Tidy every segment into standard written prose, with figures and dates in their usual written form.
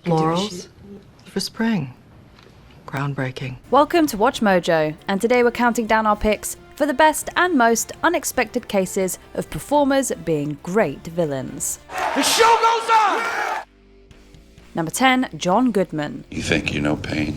Florals for spring. Groundbreaking. Welcome to Watch Mojo, and today we're counting down our picks for the best and most unexpected cases of performers being great villains. The show goes on! Number 10, John Goodman. You think you know pain?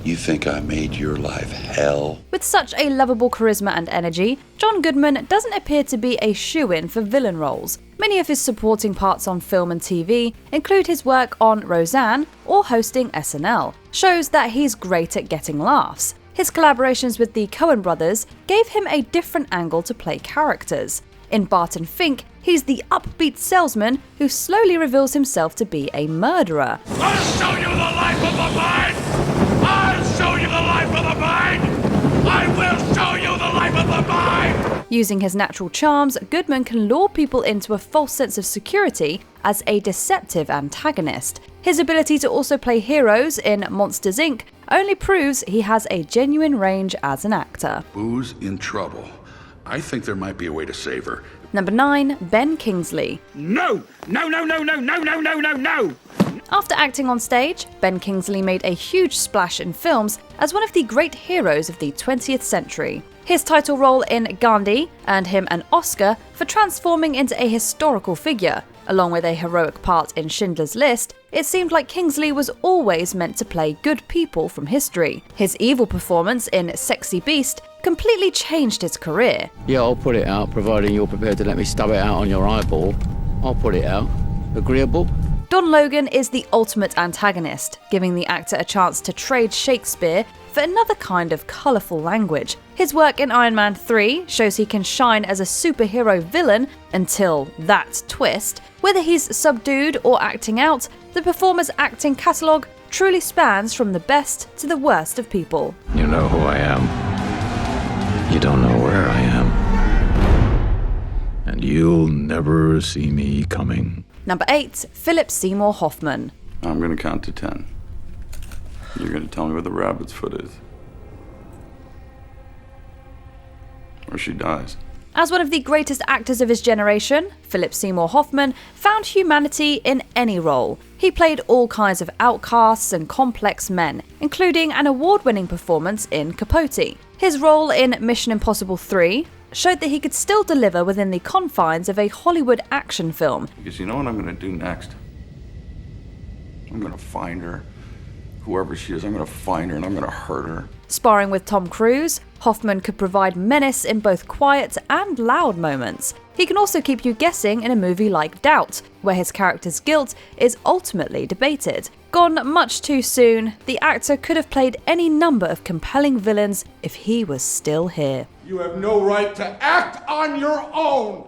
You think I made your life hell? With such a lovable charisma and energy, John Goodman doesn't appear to be a shoo-in for villain roles. Many of his supporting parts on film and TV include his work on Roseanne or hosting SNL, shows that he's great at getting laughs. His collaborations with the Coen brothers gave him a different angle to play characters. In Barton Fink, he's the upbeat salesman who slowly reveals himself to be a murderer. I'll show you the life of the mind! I'll show you the life of the mind! I will show you the life of the mind! Using his natural charms, Goodman can lure people into a false sense of security as a deceptive antagonist. His ability to also play heroes in Monsters, Inc. only proves he has a genuine range as an actor. Who's in trouble? I think there might be a way to save her. Number 9, Ben Kingsley. No! No, no, no, no, no, no, no, no, no! After acting on stage, Ben Kingsley made a huge splash in films as one of the great heroes of the 20th century. His title role in Gandhi earned him an Oscar for transforming into a historical figure. Along with a heroic part in Schindler's List, it seemed like Kingsley was always meant to play good people from history. His evil performance in Sexy Beast completely changed his career. Yeah, I'll put it out, providing you're prepared to let me stub it out on your eyeball. I'll put it out. Agreeable? Don Logan is the ultimate antagonist, giving the actor a chance to trade Shakespeare for another kind of colourful language. His work in Iron Man 3 shows he can shine as a superhero villain until that twist. Whether he's subdued or acting out, the performer's acting catalogue truly spans from the best to the worst of people. You know who I am. You don't know where I am. And you'll never see me coming. Number 8, Philip Seymour Hoffman. I'm going to count to 10. You're going to tell me where the rabbit's foot is. Or she dies. As one of the greatest actors of his generation, Philip Seymour Hoffman found humanity in any role. He played all kinds of outcasts and complex men, including an award-winning performance in Capote. His role in Mission Impossible 3 showed that he could still deliver within the confines of a Hollywood action film. Because you know what I'm going to do next? I'm going to find her. Whoever she is, I'm going to find her and I'm going to hurt her. Sparring with Tom Cruise, Hoffman could provide menace in both quiet and loud moments. He can also keep you guessing in a movie like Doubt, where his character's guilt is ultimately debated. Gone much too soon, the actor could have played any number of compelling villains if he was still here. You have no right to act on your own!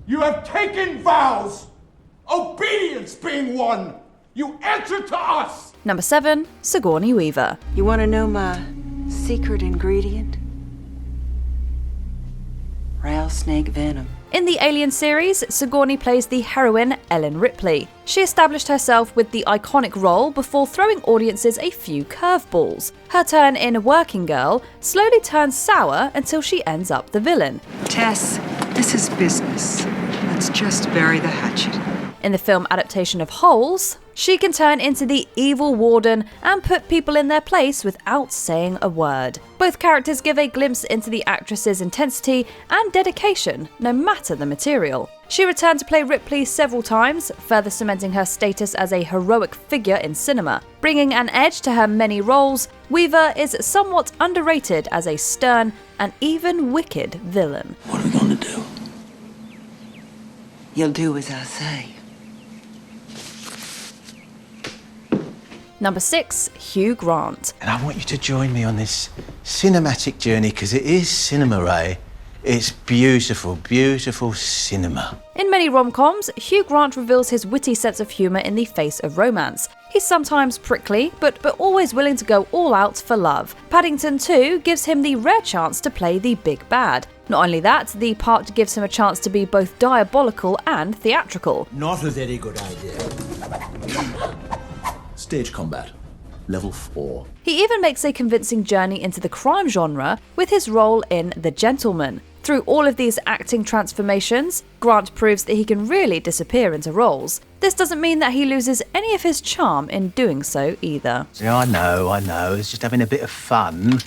You have taken vows! Obedience being one! You answer to us! Number 7, Sigourney Weaver. You want to know my secret ingredient? Rattlesnake venom. In the Alien series, Sigourney plays the heroine Ellen Ripley. She established herself with the iconic role before throwing audiences a few curveballs. Her turn in Working Girl slowly turns sour until she ends up the villain. Tess, this is business. Let's just bury the hatchet. In the film adaptation of Holes, she can turn into the evil warden and put people in their place without saying a word. Both characters give a glimpse into the actress's intensity and dedication, no matter the material. She returned to play Ripley several times, further cementing her status as a heroic figure in cinema. Bringing an edge to her many roles, Weaver is somewhat underrated as a stern and even wicked villain. What are we going to do? You'll do as I say. Number 6, Hugh Grant. And I want you to join me on this cinematic journey because it is cinema, Ray. It's beautiful, beautiful cinema. In many rom-coms, Hugh Grant reveals his witty sense of humour in the face of romance. He's sometimes prickly, but always willing to go all out for love. Paddington 2 gives him the rare chance to play the big bad. Not only that, the part gives him a chance to be both diabolical and theatrical. Not a very good idea. Stage combat. Level 4. He even makes a convincing journey into the crime genre with his role in The Gentleman. Through all of these acting transformations, Grant proves that he can really disappear into roles. This doesn't mean that he loses any of his charm in doing so either. Yeah, I know. It's just having a bit of fun.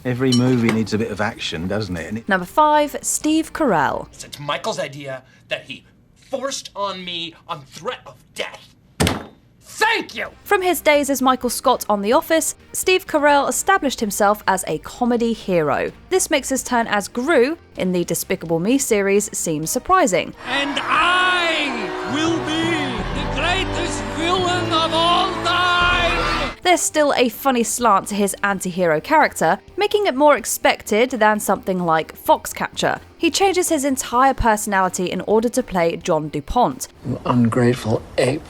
Every movie needs a bit of action, doesn't it? Number 5, Steve Carell. It's Michael's idea that he forced on me on threat of death. Thank you! From his days as Michael Scott on The Office, Steve Carell established himself as a comedy hero. This makes his turn as Gru in the Despicable Me series seem surprising. And I will be the greatest villain of all time! There's still a funny slant to his anti-hero character, making it more expected than something like Foxcatcher. He changes his entire personality in order to play John DuPont. You ungrateful ape.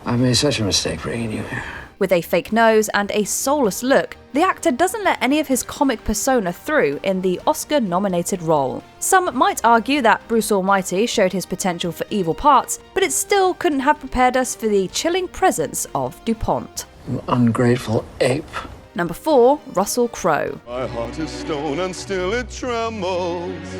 I made such a mistake bringing you here. With a fake nose and a soulless look, the actor doesn't let any of his comic persona through in the Oscar-nominated role. Some might argue that Bruce Almighty showed his potential for evil parts, but it still couldn't have prepared us for the chilling presence of DuPont. You ungrateful ape. Number 4, Russell Crowe. My heart is stone and still it trembles.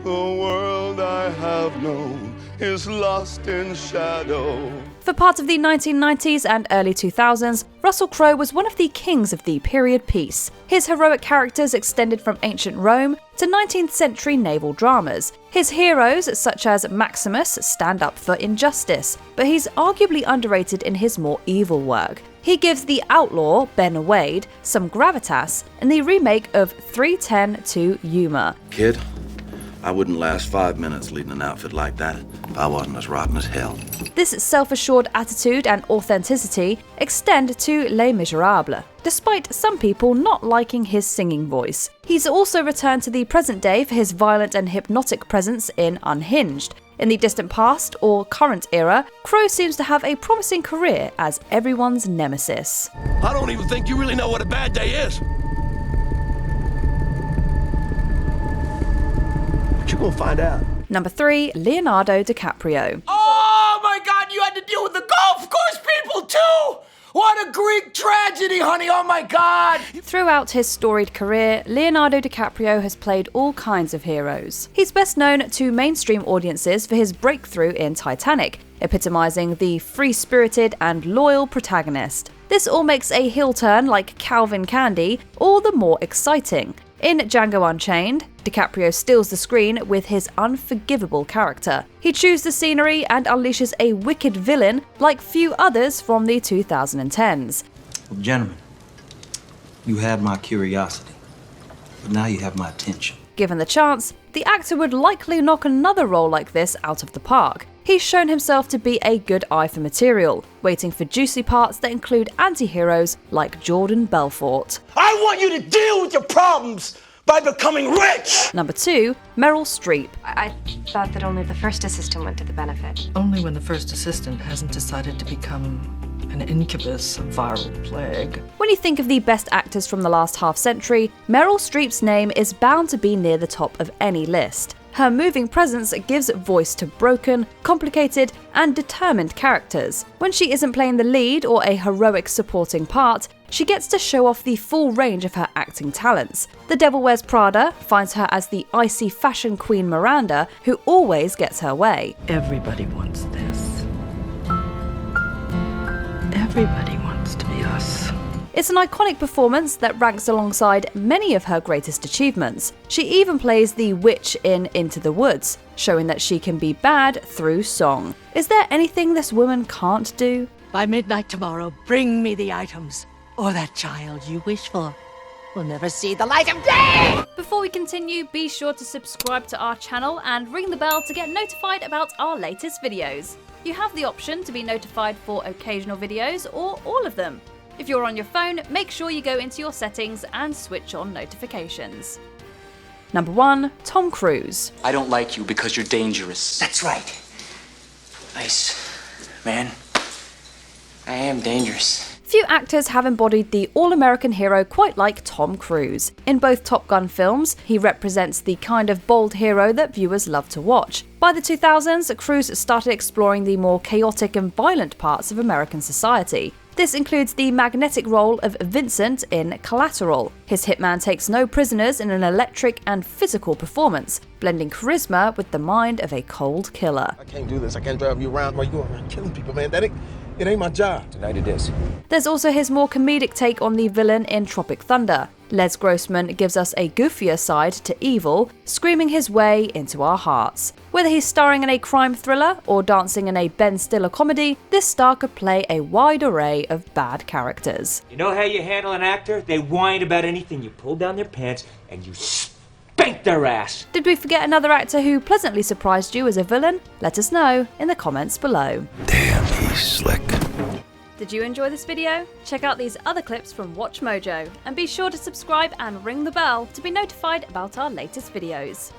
The world I have known is lost in shadow. For part of the 1990s and early 2000s, Russell Crowe was one of the kings of the period piece. His heroic characters extended from ancient Rome to 19th century naval dramas. His heroes, such as Maximus, stand up for injustice, but he's arguably underrated in his more evil work. He gives the outlaw, Ben Wade, some gravitas in the remake of 3:10 to Yuma. Kid, I wouldn't last 5 minutes leading an outfit like that if I wasn't as rotten as hell. This self-assured attitude and authenticity extend to Les Miserables, despite some people not liking his singing voice. He's also returned to the present day for his violent and hypnotic presence in Unhinged. In the distant past or current era, Crowe seems to have a promising career as everyone's nemesis. I don't even think you really know what a bad day is. But you're gonna find out. Number 3, Leonardo DiCaprio. Oh my God, you had to deal with the golf course people too! What a Greek tragedy, honey, oh my God! Throughout his storied career, Leonardo DiCaprio has played all kinds of heroes. He's best known to mainstream audiences for his breakthrough in Titanic, epitomizing the free-spirited and loyal protagonist. This all makes a heel turn like Calvin Candy all the more exciting. In Django Unchained, DiCaprio steals the screen with his unforgivable character. He chews the scenery and unleashes a wicked villain like few others from the 2010s. Well, gentlemen, you had my curiosity, but now you have my attention. Given the chance, the actor would likely knock another role like this out of the park. He's shown himself to be a good eye for material, waiting for juicy parts that include anti-heroes like Jordan Belfort. I want you to deal with your problems by becoming rich! Number 2, Meryl Streep. I thought that only the first assistant went to the benefit. Only when the first assistant hasn't decided to become an incubus of viral plague. When you think of the best actors from the last half century, Meryl Streep's name is bound to be near the top of any list. Her moving presence gives voice to broken, complicated, and determined characters. When she isn't playing the lead or a heroic supporting part, she gets to show off the full range of her acting talents. The Devil Wears Prada finds her as the icy fashion queen Miranda, who always gets her way. Everybody wants this. Everybody wants to be us. It's an iconic performance that ranks alongside many of her greatest achievements. She even plays the witch in Into the Woods, showing that she can be bad through song. Is there anything this woman can't do? By midnight tomorrow, bring me the items, or that child you wish for will never see the light of day! Before we continue, be sure to subscribe to our channel and ring the bell to get notified about our latest videos. You have the option to be notified for occasional videos or all of them. If you're on your phone, make sure you go into your settings and switch on notifications. Number 1, Tom Cruise. I don't like you because you're dangerous. That's right. Nice. Man, I am dangerous. Few actors have embodied the all-American hero quite like Tom Cruise. In both Top Gun films, he represents the kind of bold hero that viewers love to watch. By the 2000s, Cruz started exploring the more chaotic and violent parts of American society. This includes the magnetic role of Vincent in Collateral. His hitman takes no prisoners in an electric and physical performance, blending charisma with the mind of a cold killer. I can't do this. I can't drive you around while you're around killing people, man. It ain't my job. Tonight it is. There's also his more comedic take on the villain in Tropic Thunder. Les Grossman gives us a goofier side to evil, screaming his way into our hearts. Whether he's starring in a crime thriller or dancing in a Ben Stiller comedy, this star could play a wide array of bad characters. You know how you handle an actor? They whine about anything. You pull down their pants and you spank their ass. Did we forget another actor who pleasantly surprised you as a villain? Let us know in the comments below. Damn, he's slick. Did you enjoy this video? Check out these other clips from WatchMojo and be sure to subscribe and ring the bell to be notified about our latest videos.